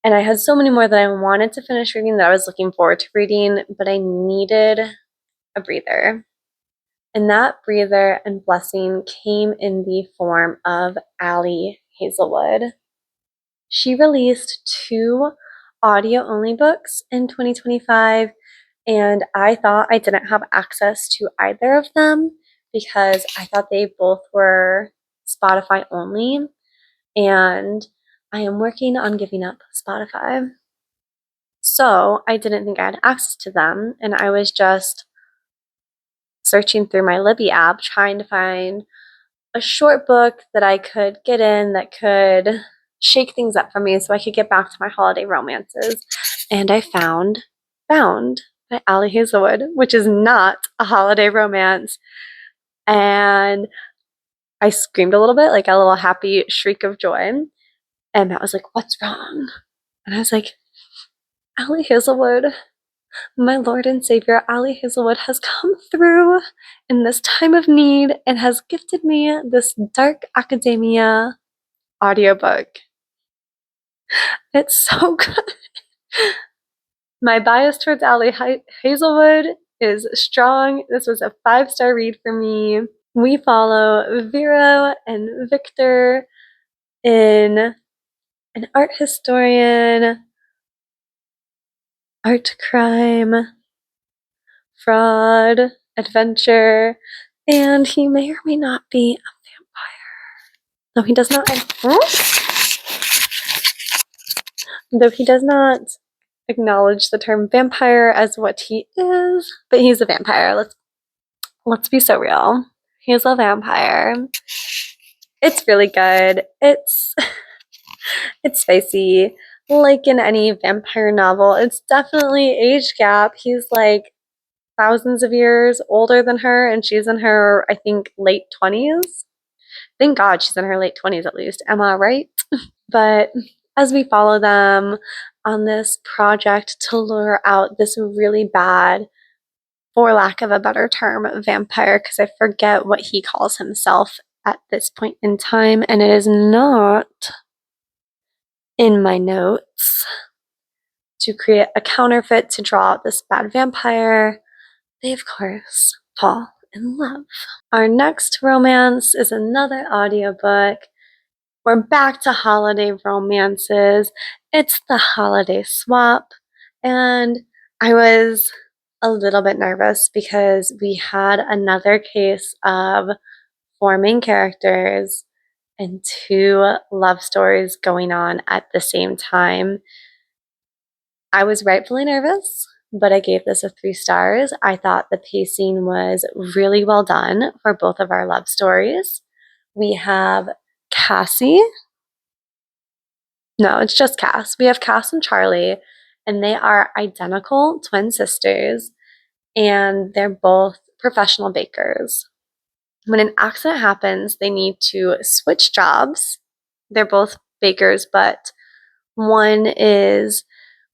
and I had so many more that I wanted to finish reading that I was looking forward to reading, but I needed a breather. And that breather and blessing came in the form of Allie Hazelwood. She released 2 audio-only books in 2025, and I thought I didn't have access to either of them because I thought they both were Spotify only, and I am working on giving up Spotify. So I didn't think I had access to them, and I was just searching through my Libby app trying to find a short book that I could get in that could shake things up for me so I could get back to my holiday romances. And I found Bound by Ali Hazelwood, which is not a holiday romance. And I screamed a little bit, like a little happy shriek of joy. And Matt was like, "What's wrong?" And I was like, "Ali Hazelwood, my Lord and Savior, Ali Hazelwood has come through in this time of need and has gifted me this dark academia audiobook. It's so good." My bias towards Ali Hazelwood is strong. This was a 5-star read for me. We follow Vero and Victor in an art historian, art crime, fraud, adventure, and he may or may not be a vampire. Though he does not acknowledge the term vampire as what he is, but he's a vampire. Let's be so real. He's a vampire. It's really good. It's spicy, like in any vampire novel. It's definitely age gap. He's like thousands of years older than her, and she's in her, I think, late 20s. Thank God she's in her late 20s at least. Am I right? But as we follow them on this project to lure out this really bad, for lack of a better term, vampire, because I forget what he calls himself at this point in time, and it is not in my notes, to create a counterfeit to draw out this bad vampire, they of course fall in love. Our next romance is another audiobook. We're back to holiday romances. It's the holiday swap, and I was a little bit nervous because we had another case of 4 main characters and 2 love stories going on at the same time. I was rightfully nervous, but I gave this a 3 stars. I thought the pacing was really well done for both of our love stories. We have Cassie. No, it's just Cass. We have Cass and Charlie, and they are identical twin sisters, and they're both professional bakers. When an accident happens, they need to switch jobs. They're both bakers, but one is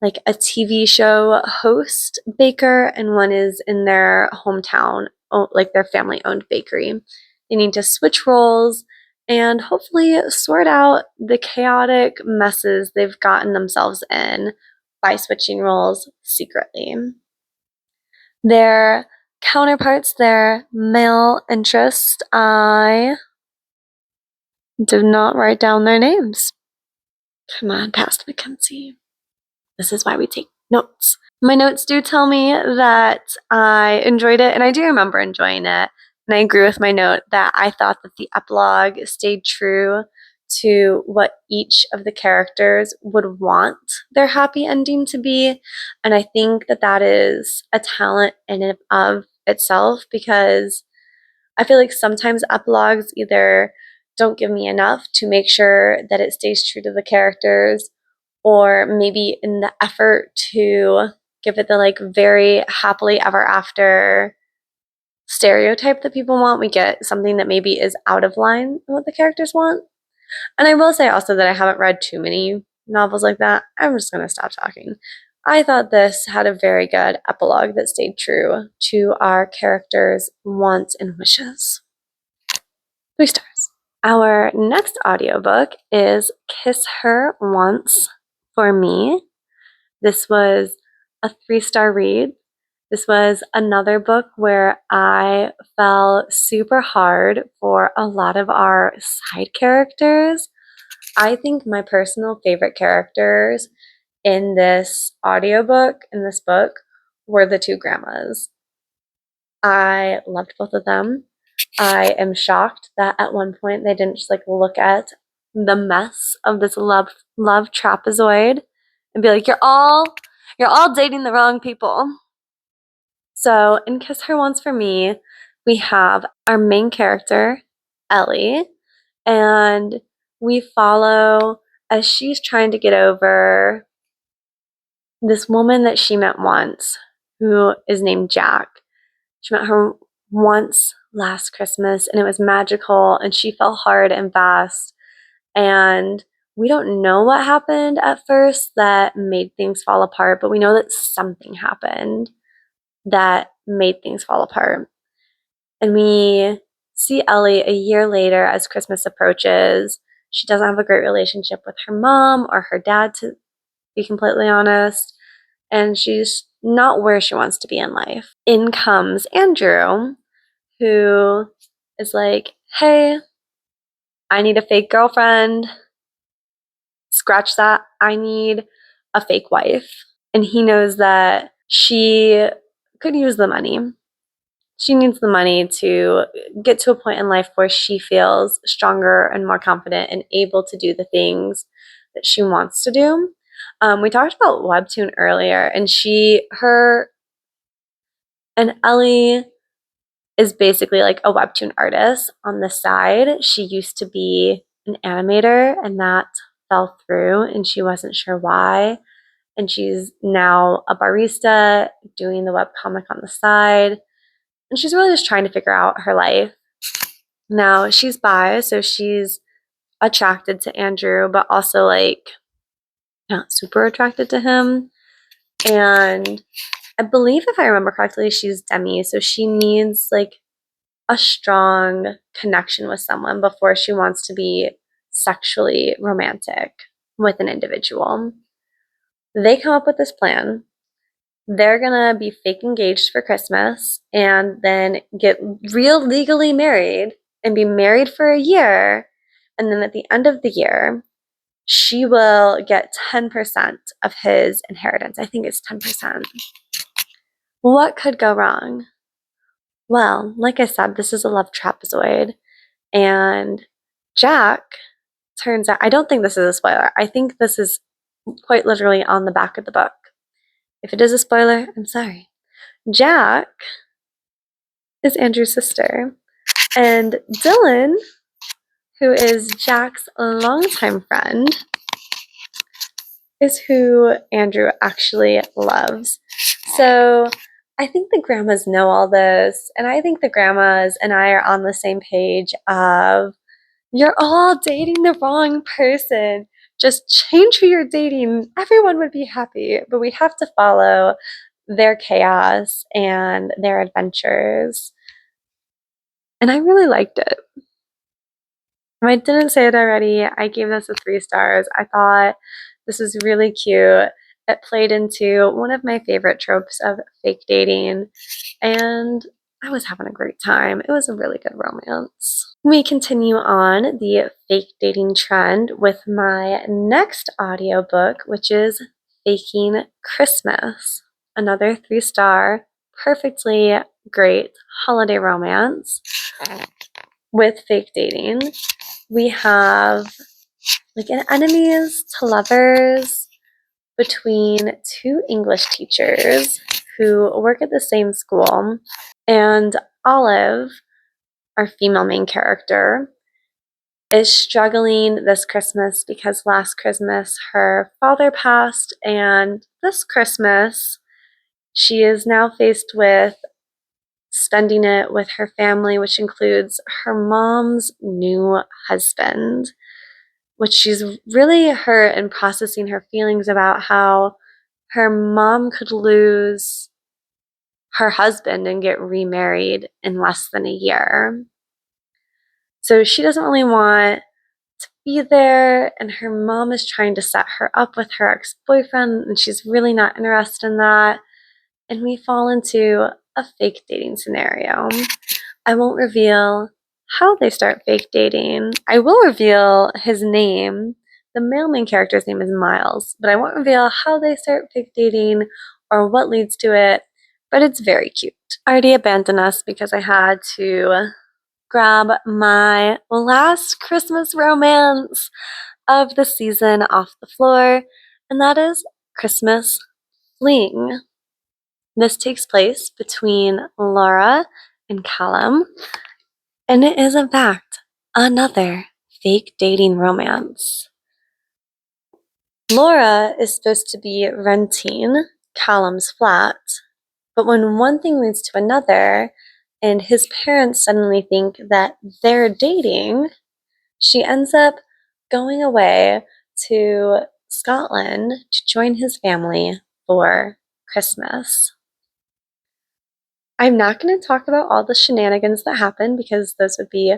like a TV show host baker, and one is in their hometown, like their family-owned bakery. They need to switch roles and hopefully sort out the chaotic messes they've gotten themselves in by switching roles secretly. Their counterparts, their male interest, I did not write down their names. Come on, Past Mackenzie. This is why we take notes. My notes do tell me that I enjoyed it, and I do remember enjoying it. And I agree with my note that I thought that the epilogue stayed true to what each of the characters would want their happy ending to be. And I think that that is a talent in and of itself, because I feel like sometimes epilogues either don't give me enough to make sure that it stays true to the characters, or maybe in the effort to give it the like very happily ever after stereotype that people want, we get something that maybe is out of line with what the characters want. And I will say also that I haven't read too many novels like that. I'm just going to stop talking. I thought this had a very good epilogue that stayed true to our characters' wants and wishes. 3 stars. Our next audiobook is Kiss Her Once for Me. This was a 3-star read. This was another book where I fell super hard for a lot of our side characters. I think my personal favorite characters in this audiobook, in this book, were the 2 grandmas. I loved both of them. I am shocked that at one point they didn't just like look at the mess of this love trapezoid and be like, you're all dating the wrong people. So in Kiss Her Once for Me, we have our main character, Ellie, and we follow as she's trying to get over this woman that she met once who is named Jack. She met her once last Christmas and it was magical and she fell hard and fast. And we don't know what happened at first that made things fall apart, but we know that something happened that made things fall apart. And we see Ellie a year later as Christmas approaches. She doesn't have a great relationship with her mom or her dad, to be completely honest, and she's not where she wants to be in life. In comes Andrew, who is like, hey, I need a fake girlfriend. Scratch that. I need a fake wife. And he knows that she could use the money. She needs the money to get to a point in life where she feels stronger and more confident and able to do the things that she wants to do. We talked about Webtoon earlier, and Ellie is basically like a Webtoon artist on the side. She used to be an animator, and that fell through, and she wasn't sure why. And she's now a barista doing the webcomic on the side. And she's really just trying to figure out her life. Now, she's bi, so she's attracted to Andrew, but also like not super attracted to him. And I believe, if I remember correctly, she's demi, so she needs like a strong connection with someone before she wants to be sexually romantic with an individual. They come up with this plan. They're gonna be fake engaged for Christmas and then get real legally married and be married for a year. And then at the end of the year, she will get 10% of his inheritance. I think it's 10%. What could go wrong? Well, like I said, this is a love trapezoid. And Jack turns out, I don't think this is a spoiler. I think this is quite literally on the back of the book. If it is a spoiler, I'm sorry. Jack is Andrew's sister. And Dylan, who is Jack's longtime friend, is who Andrew actually loves. So I think the grandmas know all this, and I think the grandmas and I are on the same page of, you're all dating the wrong person. Just change who you're dating. Everyone would be happy, but we have to follow their chaos and their adventures. And I really liked it. If I didn't say it already, I gave this a 3 stars. I thought this was really cute. It played into one of my favorite tropes of fake dating, and I was having a great time. It was a really good romance. We continue on the fake dating trend with my next audiobook, which is Faking Christmas. Another 3-star, perfectly great holiday romance with fake dating. We have like an enemies to lovers between 2 English teachers who work at the same school. And Olive, our female main character, is struggling this Christmas because last Christmas her father passed, and this Christmas she is now faced with spending it with her family, which includes her mom's new husband, which she's really hurt and processing her feelings about how her mom could lose her husband and get remarried in less than a year. So she doesn't really want to be there, and her mom is trying to set her up with her ex-boyfriend, and she's really not interested in that. And we fall into a fake dating scenario. I won't reveal how they start fake dating. I will reveal his name. The male main character's name is Miles, but I won't reveal how they start fake dating or what leads to it, but it's very cute. I already abandoned us because I had to grab my last Christmas romance of the season off the floor, and that is Christmas Fling. This takes place between Laura and Callum, and it is in fact another fake dating romance. Laura is supposed to be renting Callum's flat, but when one thing leads to another, and his parents suddenly think that they're dating, she ends up going away to Scotland to join his family for Christmas. I'm not going to talk about all the shenanigans that happen because those would be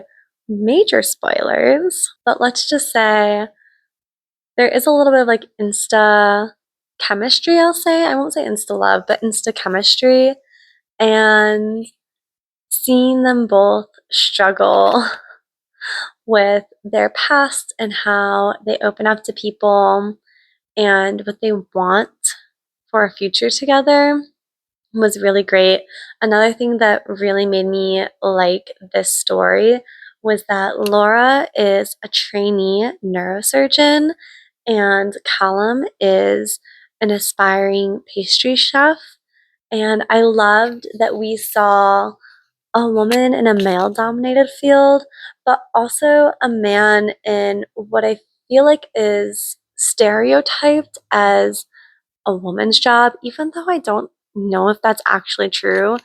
major spoilers, but let's just say there is a little bit of like insta chemistry, I'll say. I won't say insta love, but insta chemistry. And seeing them both struggle with their past and how they open up to people and what they want for a future together was really great. Another thing that really made me like this story was that Laura is a trainee neurosurgeon and Callum is an aspiring pastry chef. And I loved that we saw a woman in a male dominated field, but also a man in what I feel like is stereotyped as a woman's job, even though I don't know if that's actually true.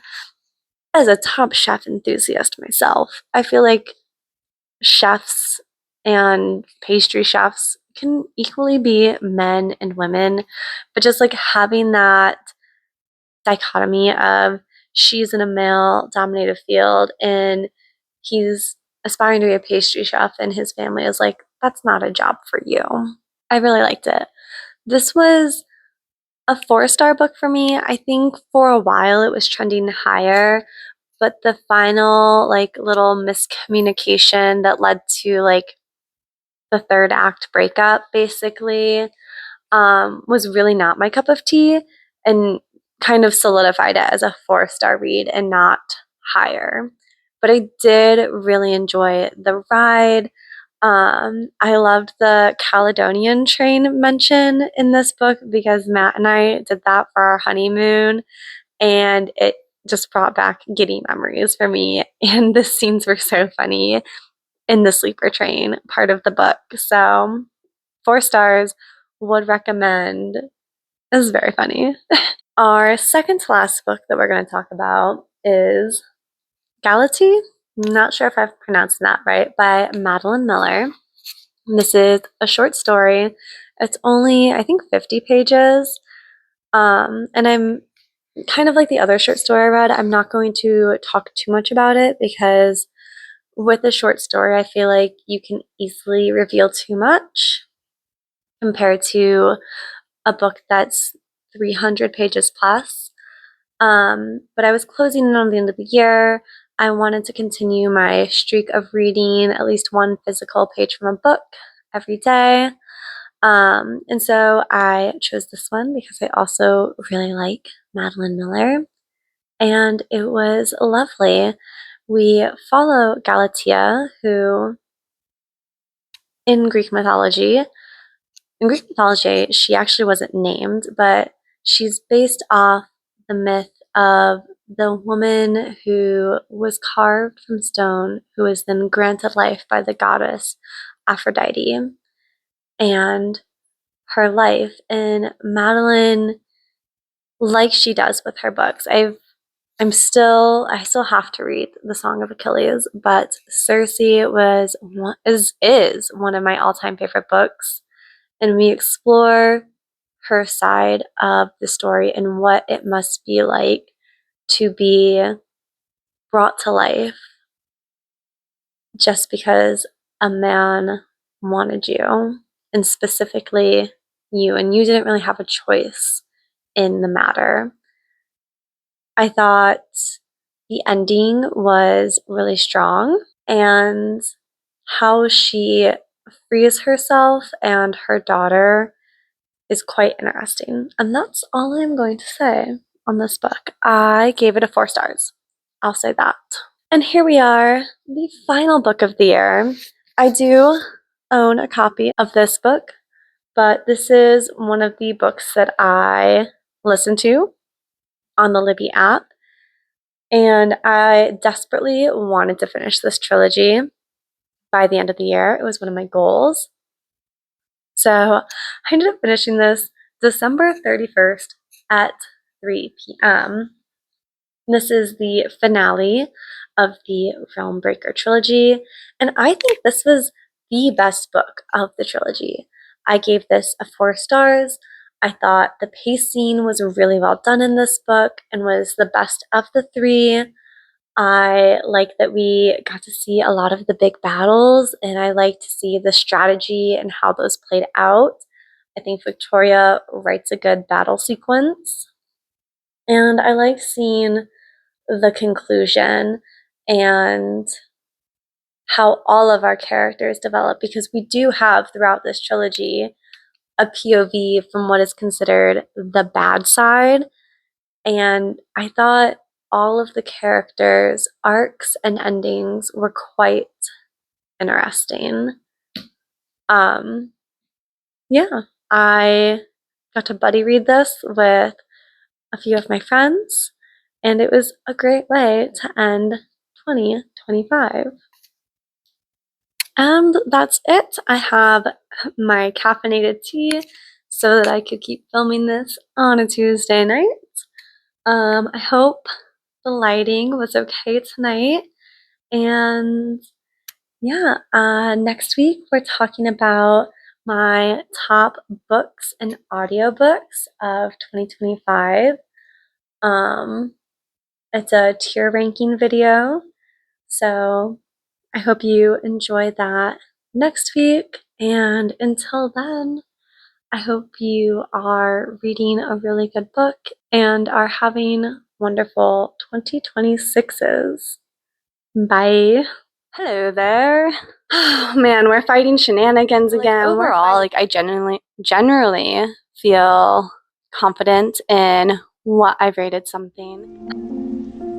As a top chef enthusiast myself, I feel like chefs and pastry chefs can equally be men and women, but just like having that dichotomy of she's in a male dominated field and he's aspiring to be a pastry chef and his family is like, that's not a job for you. I really liked it. This was a 4-star book for me. I think for a while it was trending higher, but the final like little miscommunication that led to like the third act breakup basically was really not my cup of tea and kind of solidified it as a 4-star read and not higher. But I did really enjoy the ride. I loved the Caledonian train mention in this book because Matt and I did that for our honeymoon, and it just brought back giddy memories for me. And the scenes were so funny in the sleeper train part of the book. So 4 stars, would recommend. It was very funny. Our second to last book that we're going to talk about is Galatea. I'm not sure if I've pronounced that right, by Madeline Miller. This is a short story. It's only, I think, 50 pages. And I'm kind of like the other short story I read. I'm not going to talk too much about it because with a short story, I feel like you can easily reveal too much compared to a book that's 300 pages plus. But I was closing in on the end of the year. I wanted to continue my streak of reading at least one physical page from a book every day. And so I chose this one because I also really like Madeline Miller. And it was lovely. We follow Galatea, who in Greek mythology, she actually wasn't named, but she's based off the myth of the woman who was carved from stone, who was then granted life by the goddess Aphrodite. And her life, and Madeline, like she does with her books, I still have to read The Song of Achilles, but Circe is one of my all-time favorite books, and we explore her side of the story and what it must be like to be brought to life just because a man wanted you, and specifically you, and you didn't really have a choice in the matter. I thought the ending was really strong, and how she frees herself and her daughter is quite interesting. And that's all I'm going to say on this book. I gave it a 4 stars. I'll say that. And here we are, the final book of the year. I do own a copy of this book, but this is one of the books that I listen to on the Libby app. And I desperately wanted to finish this trilogy by the end of the year. It was one of my goals. So I ended up finishing this December 31st at 3 p.m. This is the finale of the Realm Breaker trilogy, and I think this was the best book of the trilogy. I gave this a 4 stars. I thought the pacing was really well done in this book and was the best of the 3. I like that we got to see a lot of the big battles, and I like to see the strategy and how those played out. I think Victoria writes a good battle sequence, and I like seeing the conclusion and how all of our characters develop, because we do have throughout this trilogy a POV from what is considered the bad side, and I thought all of the characters' arcs and endings were quite interesting. Yeah, I got to buddy read this with a few of my friends, and it was a great way to end 2025. And that's it. I have my caffeinated tea so that I could keep filming this on a Tuesday night. I hope the lighting was okay tonight. And yeah, next week we're talking about my top books and audiobooks of 2025. It's a tier ranking video, so I hope you enjoy that next week. And until then, I hope you are reading a really good book and are having wonderful 2026s. Bye. Hello there. Oh man, we're fighting shenanigans again. Overall, like I generally feel confident in what I've rated something.